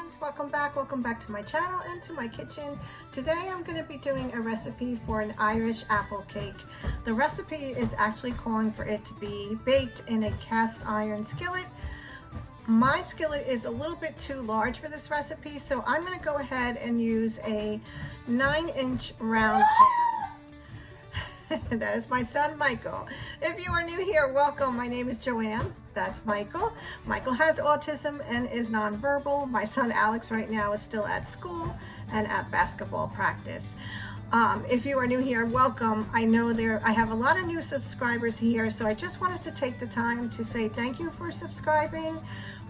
friends, welcome back to my channel and to my kitchen. Today I'm going to be doing a recipe for an Irish apple cake. The recipe is actually calling for it to be baked in a cast iron skillet. My skillet is a little bit too large for this recipe, so I'm going to go ahead and use a 9-inch round pan. That is my son Michael. If you are new here, welcome. My name is Joanne. That's Michael. Michael has autism and is nonverbal. My son Alex right now is still at school and at basketball practice. If you are new here, welcome. I know I have a lot of new subscribers here, so I just wanted to take the time to say thank you for subscribing.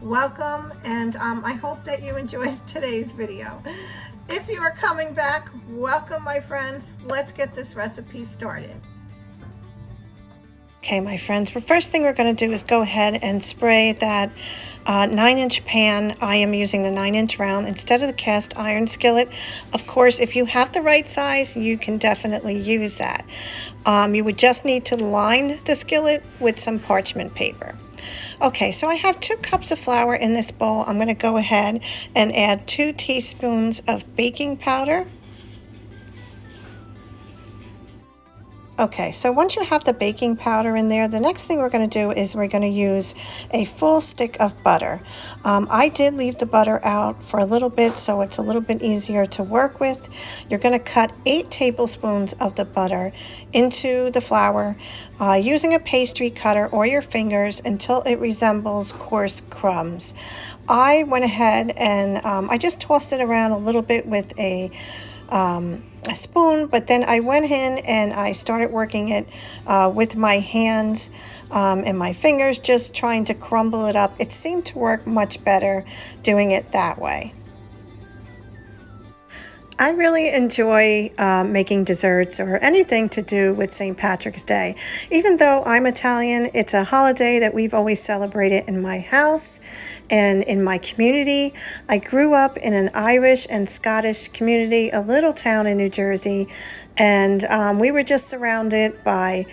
Welcome, and I hope that you enjoyed today's video. If you are coming back, welcome my friends. Let's get this recipe started. Okay, my friends, the first thing we're going to do is go ahead and spray that 9-inch pan. I am using the 9-inch round instead of the cast iron skillet. Of course, if you have the right size, you can definitely use that. You would just need to line the skillet with some parchment paper. Okay, so I have 2 cups of flour in this bowl. I'm going to go ahead and add 2 teaspoons of baking powder. Okay, so once you have the baking powder in there, the next thing we're going to do is we're going to use a full stick of butter. I did leave the butter out for a little bit, so it's a little bit easier to work with. You're going to cut 8 tablespoons of the butter into the flour using a pastry cutter or your fingers until it resembles coarse crumbs. I went ahead and I just tossed it around a little bit with a spoon, but then I went in and I started working it with my hands and my fingers, just trying to crumble it up. It seemed to work much better doing it that way. I really enjoy making desserts or anything to do with St. Patrick's Day. Even though I'm Italian, it's a holiday that we've always celebrated in my house and in my community. I grew up in an Irish and Scottish community, a little town in New Jersey, and we were just surrounded by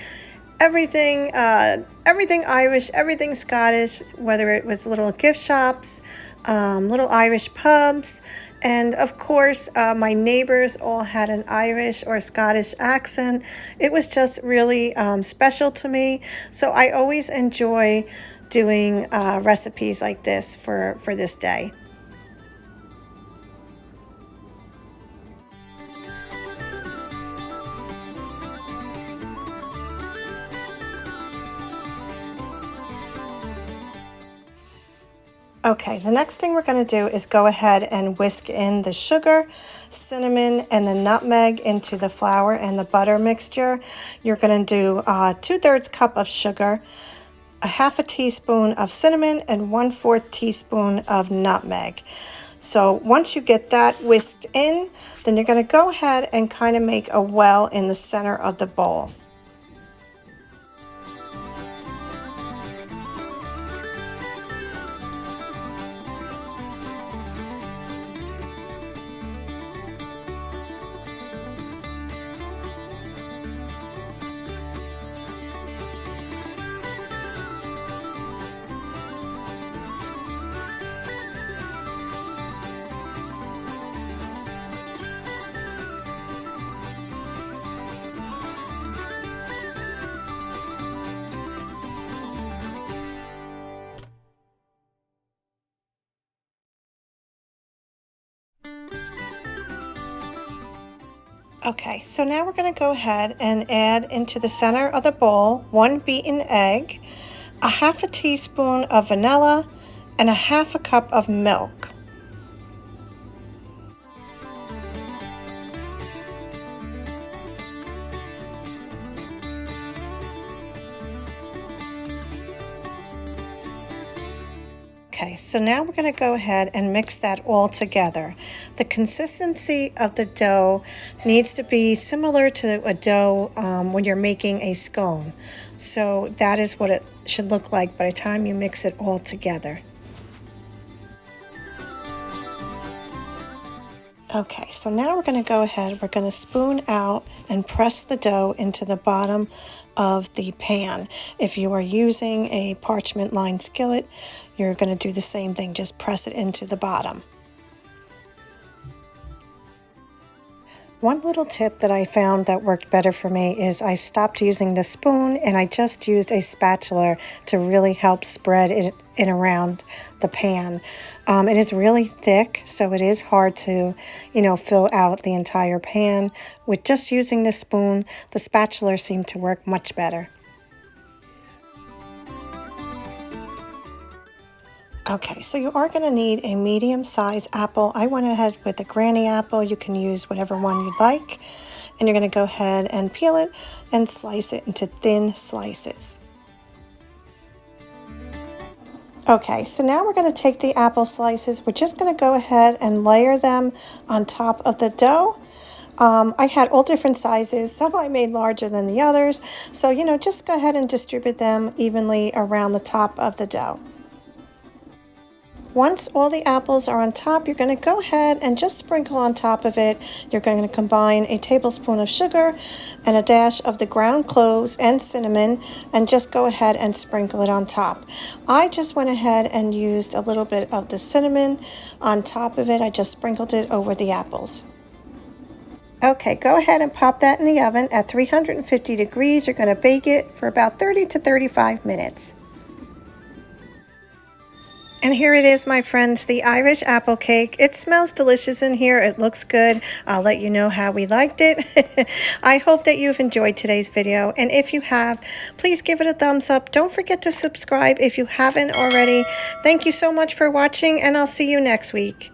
everything Irish, everything Scottish, whether it was little gift shops, little Irish pubs, and of course, my neighbors all had an Irish or Scottish accent. It was just really special to me. So I always enjoy doing recipes like this for this day. Okay, the next thing we're going to do is go ahead and whisk in the sugar, cinnamon, and the nutmeg into the flour and the butter mixture. You're going to do 2/3 cup of sugar, a 1/2 teaspoon of cinnamon, and 1/4 teaspoon of nutmeg. So once you get that whisked in, then you're going to go ahead and kind of make a well in the center of the bowl. Okay, so now we're going to go ahead and add into the center of the bowl 1 beaten egg, a 1/2 teaspoon of vanilla, and a 1/2 cup of milk. Okay, so now we're going to go ahead and mix that all together. The consistency of the dough needs to be similar to a dough when you're making a scone. So that is what it should look like by the time you mix it all together. Okay, so now we're going to go ahead, we're going to spoon out and press the dough into the bottom of the pan. If you are using a parchment lined skillet, you're going to do the same thing, just press it into the bottom. One little tip that I found that worked better for me is I stopped using the spoon and I just used a spatula to really help spread it around the pan. It is really thick, so it is hard to, fill out the entire pan. With just using the spoon, the spatula seemed to work much better. Okay, so you are going to need a medium-sized apple. I went ahead with a granny apple. You can use whatever one you like. And you're going to go ahead and peel it and slice it into thin slices. Okay, so now we're going to take the apple slices. We're just going to go ahead and layer them on top of the dough. I had all different sizes. Some I made larger than the others. So, just go ahead and distribute them evenly around the top of the dough. Once all the apples are on top, you're going to go ahead and just sprinkle on top of it. You're going to combine a tablespoon of sugar and a dash of the ground cloves and cinnamon, and just go ahead and sprinkle it on top. I just went ahead and used a little bit of the cinnamon on top of it. I just sprinkled it over the apples. Okay, go ahead and pop that in the oven at 350 degrees. You're going to bake it for about 30 to 35 minutes. And here it is, my friends, the Irish apple cake. It smells delicious in here. It looks good. I'll let you know how we liked it. I hope that you've enjoyed today's video. And if you have, please give it a thumbs up. Don't forget to subscribe if you haven't already. Thank you so much for watching, and I'll see you next week.